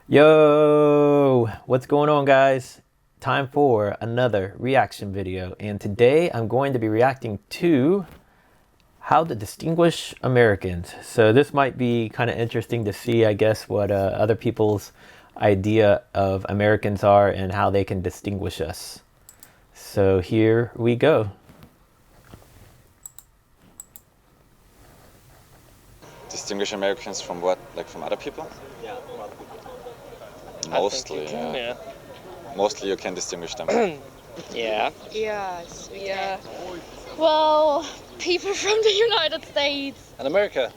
Yo, what's going on, guys? Time for another reaction video, and today I'm going to be reacting to how to distinguish Americans. So this might be kind of interesting to see, I guess, what other people's idea of Americans are and how they can distinguish us. So here we go. Distinguish Americans from what? Like from other people? Yeah. Mostly, Yeah. Mostly you can distinguish them. Yeah. Yes, yeah. Well, people from the United States. And America.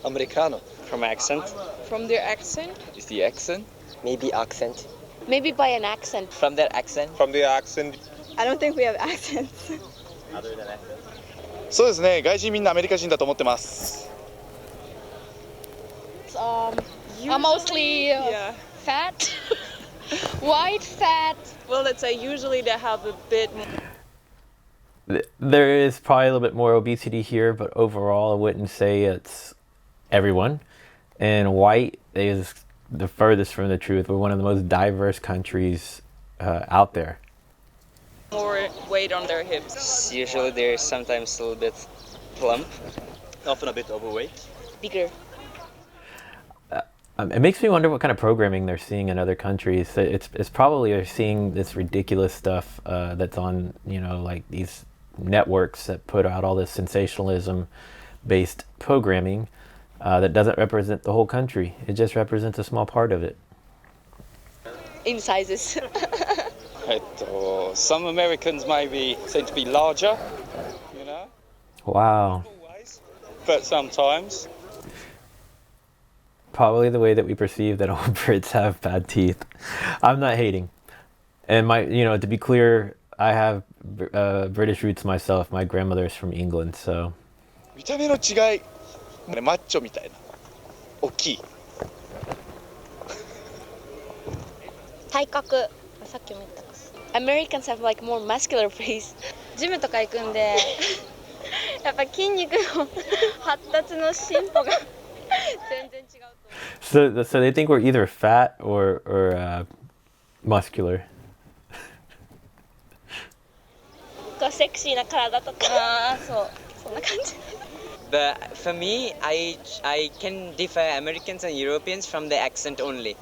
Americano. From accent. From their accent? Is the accent? Maybe accent. Maybe by an accent. From their accent? From the accent. I don't think we have accents. Other than accent. そうですね。外人みんなアメリカ人だと思ってます。Are mostly fat, white fat. Well, let's say usually they have a bit more. There is probably a little bit more obesity here, but overall I wouldn't say it's everyone. And white is the furthest from the truth. We're one of the most diverse countries out there. More weight on their hips. Usually they're sometimes a little bit plump. Often a bit overweight. Bigger. It makes me wonder what kind of programming they're seeing in other countries. It's probably they're seeing this ridiculous stuff that's on, you know, like these networks that put out all this sensationalism-based programming that doesn't represent the whole country. It just represents a small part of it. In sizes. Some Americans might be said to be larger, you know, Wow. always, but sometimes. Probably the way that we perceive that all Brits have bad teeth. I'm not hating. And to be clear, I have British roots myself. My grandmother is from England, so. 見た目の違い。マッチョみたいな。大きい。体格。さっきも言ったか。Americans have like more muscular face. ジムとか行くんで、やっぱ筋肉の発達の進歩が全然違うと思う。So they think we're either fat or muscular. セクシーな体とか。そう。そんな感じ。But for me, I can differ Americans and Europeans from the accent only.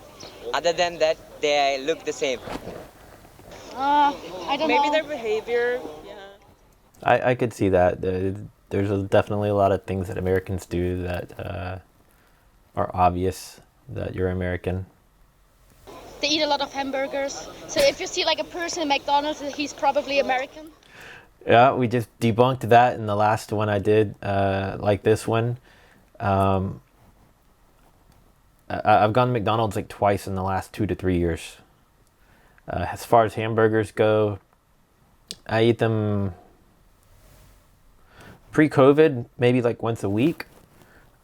Other than that, they look the same. I don't Maybe know. their behavior. Yeah. I could see that. There's definitely a lot of things that Americans do that are obvious that you're American. They eat a lot of hamburgers. So if you see like a person in McDonald's, he's probably American. Yeah, we just debunked that in the last one I did, like this one. I've gone to McDonald's like twice in the last 2 to 3 years. As far as hamburgers go, I eat them pre-COVID, maybe like once a week.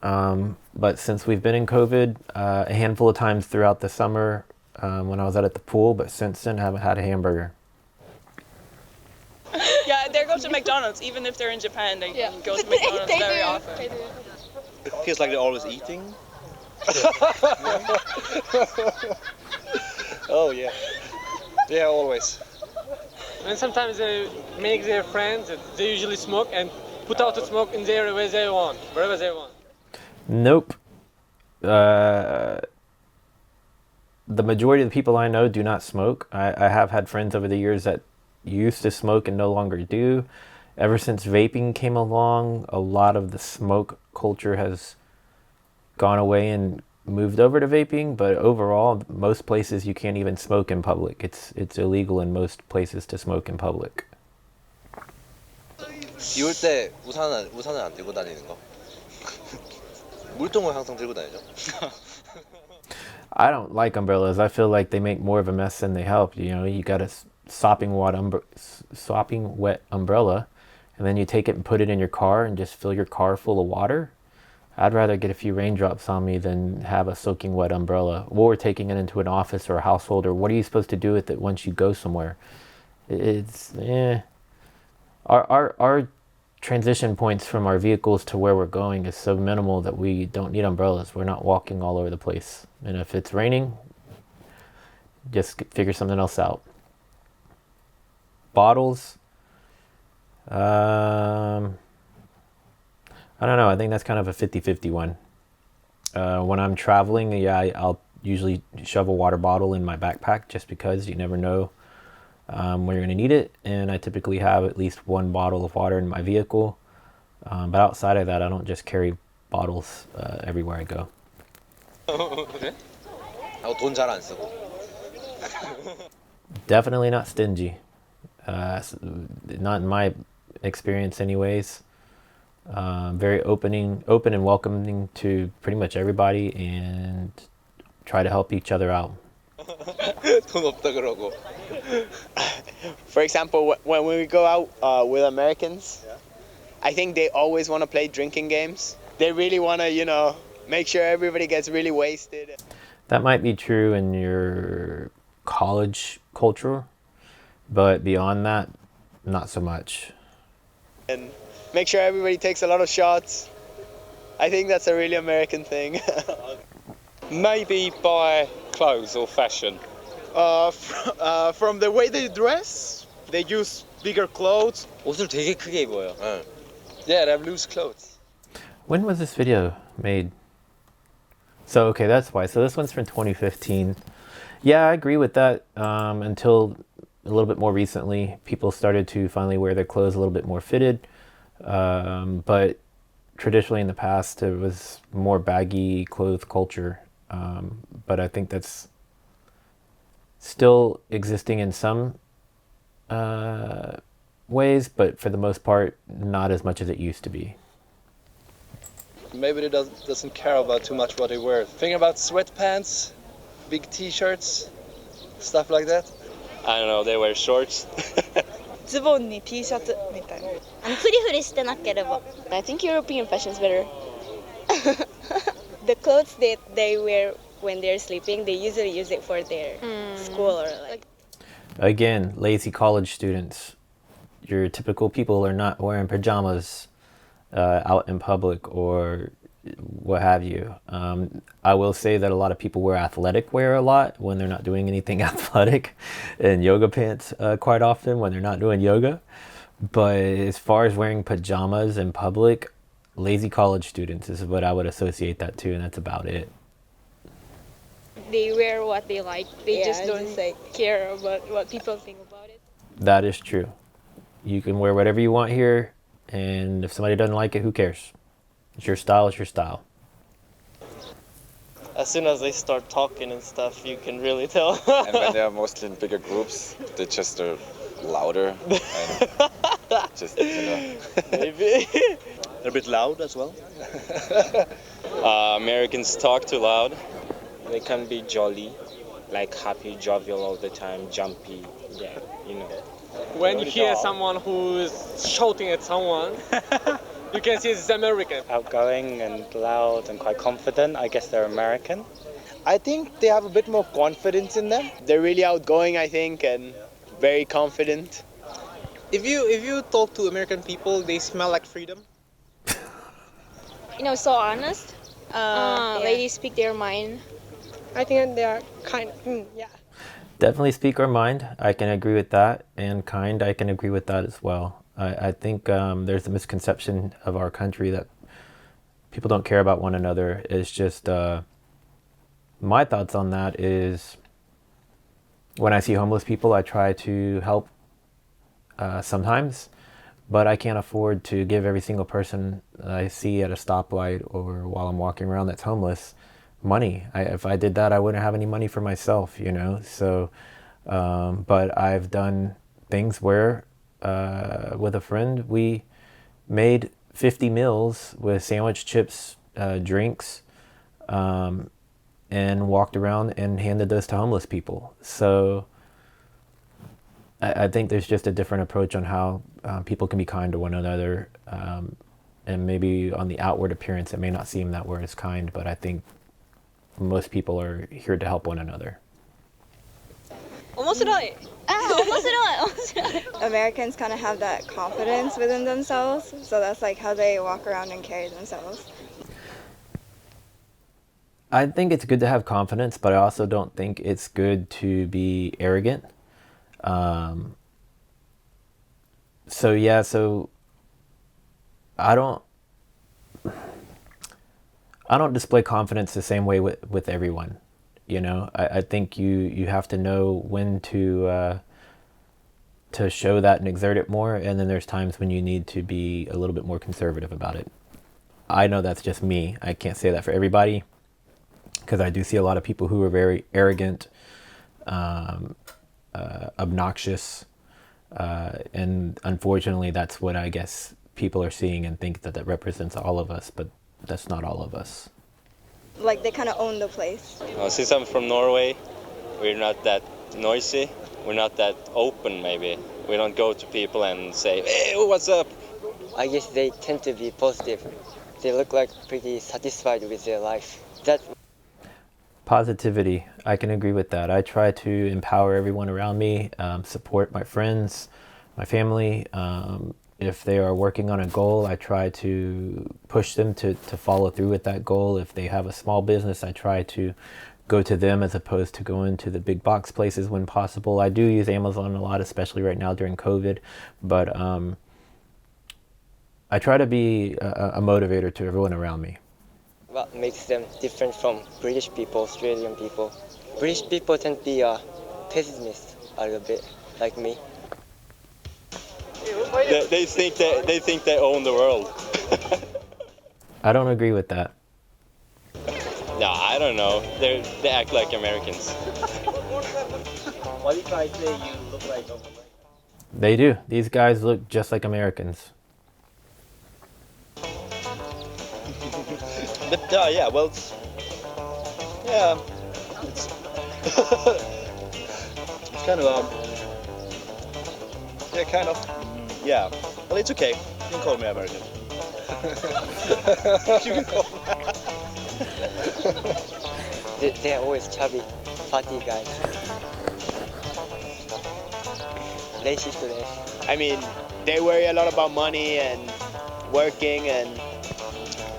But since we've been in COVID, a handful of times throughout the summer when I was out at the pool, but since then I haven't had a hamburger. Yeah, they go to McDonald's even if they're in Japan. They go to McDonald's They very do. often. They do. It feels like they're always eating. Oh yeah. Yeah, always. And sometimes they make their friends, they usually smoke and put out the smoke in there where they want, wherever they want. Nope. The majority of the people I know do not smoke. I have had friends over the years that used to smoke and no longer do. Ever since vaping came along, a lot of the smoke culture has gone away and moved over to vaping, but overall most places you can't even smoke in public. It's illegal in most places to smoke in public. 비 올 때 우산을 안 들고 다니는 거. 물통을 항상 들고 다니죠. I don't like umbrellas. I feel like they make more of a mess than they help. You know, you got a sopping wet umbrella, and then you take it and put it in your car and just fill your car full of water. I'd rather get a few raindrops on me than have a soaking wet umbrella. Or taking it into an office or a household, or what are you supposed to do with it once you go somewhere? It's Our transition points from our vehicles to where we're going is so minimal that we don't need umbrellas. We're not walking all over the place. And if it's raining, just figure something else out. Bottles. I don't know. I think that's kind of a 50-50 one. When I'm traveling, yeah, I'll usually shove a water bottle in my backpack just because you never know when you're going to need it. And I typically have at least one bottle of water in my vehicle. But outside of that, I don't just carry bottles everywhere I go. 돈 잘 안 쓰고. Definitely not stingy. Not in my experience anyways. Very open and welcoming to pretty much everybody, and try to help each other out. 돈 없다 그러고. For example, when we go out with Americans, I think they always want to play drinking games. They really want to, you know, make sure everybody gets really wasted. That might be true in your college culture, but beyond that, not so much. And make sure everybody takes a lot of shots. I think that's a really American thing. Maybe buy clothes or fashion. From the way they dress, they use bigger clothes. 옷을 되게 크게 입어요. 응. Yeah, they have loose clothes. When was this video made? So, okay, that's why. So this one's from 2015. Yeah, I agree with that. Until a little bit more recently, people started to finally wear their clothes a little bit more fitted. But traditionally in the past, it was more baggy clothes culture. But I think that's still existing in some ways, but for the most part, not as much as it used to be. Maybe they doesn't care about too much what they wear. Think about sweatpants, big t-shirts, stuff like that. I don't know, they wear shorts. ズボンに T シャツみたいな。フリフリしてなければ。I think European fashion is better. The clothes that they wear when they're sleeping, they usually use it for their school or like. Again, lazy college students. Your typical people are not wearing pajamas out in public or what have you. I will say that a lot of people wear athletic wear a lot when they're not doing anything athletic, and yoga pants quite often when they're not doing yoga. But as far as wearing pajamas in public, lazy college students is what I would associate that to, and that's about it. They wear what they like. They just don't care about what people think about it. That is true. You can wear whatever you want here, and if somebody doesn't like it, who cares? It's your style, it's your style. As soon as they start talking and stuff, you can really tell. And when they are mostly in bigger groups, they just are louder. And just, you know. Maybe. They're a bit loud as well. Americans talk too loud. They can be jolly, like happy, jovial all the time, jumpy, yeah, you know. When you hear someone who is shouting at someone, you can see it's American. Outgoing and loud and quite confident. I guess they're American. I think they have a bit more confidence in them. They're really outgoing, I think, and very confident. If you talk to American people, they smell like freedom. You know, so honest. Ladies speak their mind. I think they are kind. Yeah. Definitely speak our mind. I can agree with that. And kind, I can agree with that as well. I think there's a misconception of our country that people don't care about one another. It's just, my thoughts on that is when I see homeless people, I try to help sometimes, but I can't afford to give every single person I see at a stoplight or while I'm walking around that's homeless money. If I did that, I wouldn't have any money for myself, you know. So, but I've done things where with a friend, we made 50 meals with sandwich, chips, drinks, and walked around and handed those to homeless people. So I think there's just a different approach on how people can be kind to one another. And maybe on the outward appearance, it may not seem that we're as kind, but I think most people are here to help one another. 面白い。Americans kind of have that confidence within themselves, so that's like how they walk around and carry themselves. I think it's good to have confidence, but I also don't think it's good to be arrogant. So yeah, so I don't display confidence the same way with everyone. You know, I think you have to know when to show that and exert it more, and then there's times when you need to be a little bit more conservative about it. I know that's just me. I can't say that for everybody, because I do see a lot of people who are very arrogant, obnoxious, and unfortunately that's what I guess people are seeing and think that represents all of us, but that's not all of us. Like they kind of own the place. Since I'm from Norway, we're not that noisy. We're not that open, maybe. We don't go to people and say, hey, what's up? I guess they tend to be positive. They look like pretty satisfied with their life. That Positivity, I can agree with that. I try to empower everyone around me, support my friends, my family. If they are working on a goal, I try to push them to follow through with that goal. If they have a small business, I try to go to them as opposed to going to the big box places when possible. I do use Amazon a lot, especially right now during COVID, but I try to be a motivator to everyone around me. what makes them different from British people, Australian people. British people tend to be pessimists a little bit, like me. They think they own the world. I don't agree with that. No, I don't know. They act like Americans. What if I say you look like a... They do. These guys look just like Americans. But yeah, well, it's it's kind of yeah. Well, it's okay. You can call me American. You can call me. They're always chubby, fatty guys. I mean, they worry a lot about money and working, and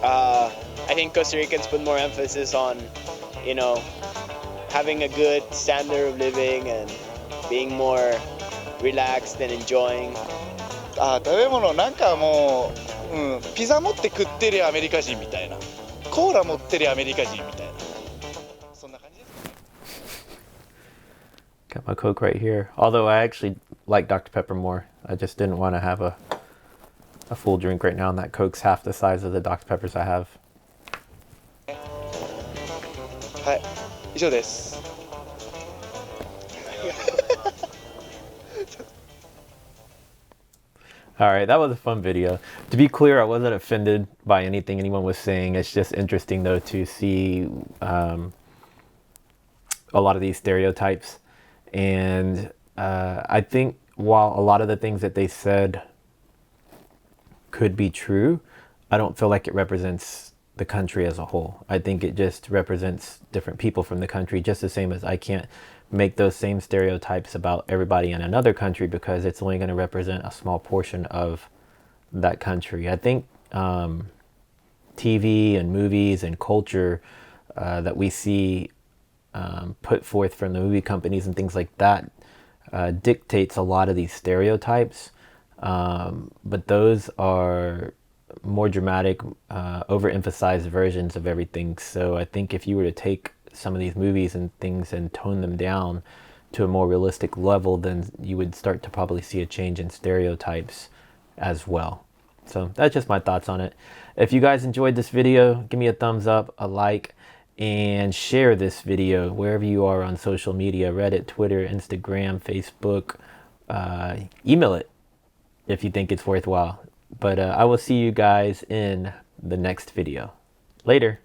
I think Costa Ricans put more emphasis on, you know, having a good standard of living and being more relaxed and enjoying. 食べ物なんかもう、ピザ持って食ってるアメリカ人みたいな、コーラ持ってるアメリカ人みたいな、そんな感じですかね。 Got my Coke right here. Although I actually like Dr. Pepper more. I just didn't want to have a full drink right now, and that Coke's half the size of the Dr. Peppers I have. はい、以上です。All right, that was a fun video. To be clear, I wasn't offended by anything anyone was saying. It's just interesting, though, to see a lot of these stereotypes. And I think while a lot of the things that they said could be true, I don't feel like it represents the country as a whole. I think it just represents different people from the country, just the same as I can't make those same stereotypes about everybody in another country because it's only going to represent a small portion of that country. I think TV and movies and culture that we see put forth from the movie companies and things like that dictates a lot of these stereotypes, but those are more dramatic, overemphasized versions of everything. So I think if you were to take some of these movies and things and tone them down to a more realistic level, then you would start to probably see a change in stereotypes as well. So that's just my thoughts on it. If you guys enjoyed this video, give me a thumbs up, a like, and share this video wherever you are on social media: Reddit, Twitter, Instagram, Facebook. Email it if you think it's worthwhile. But I will see you guys in the next video. Later.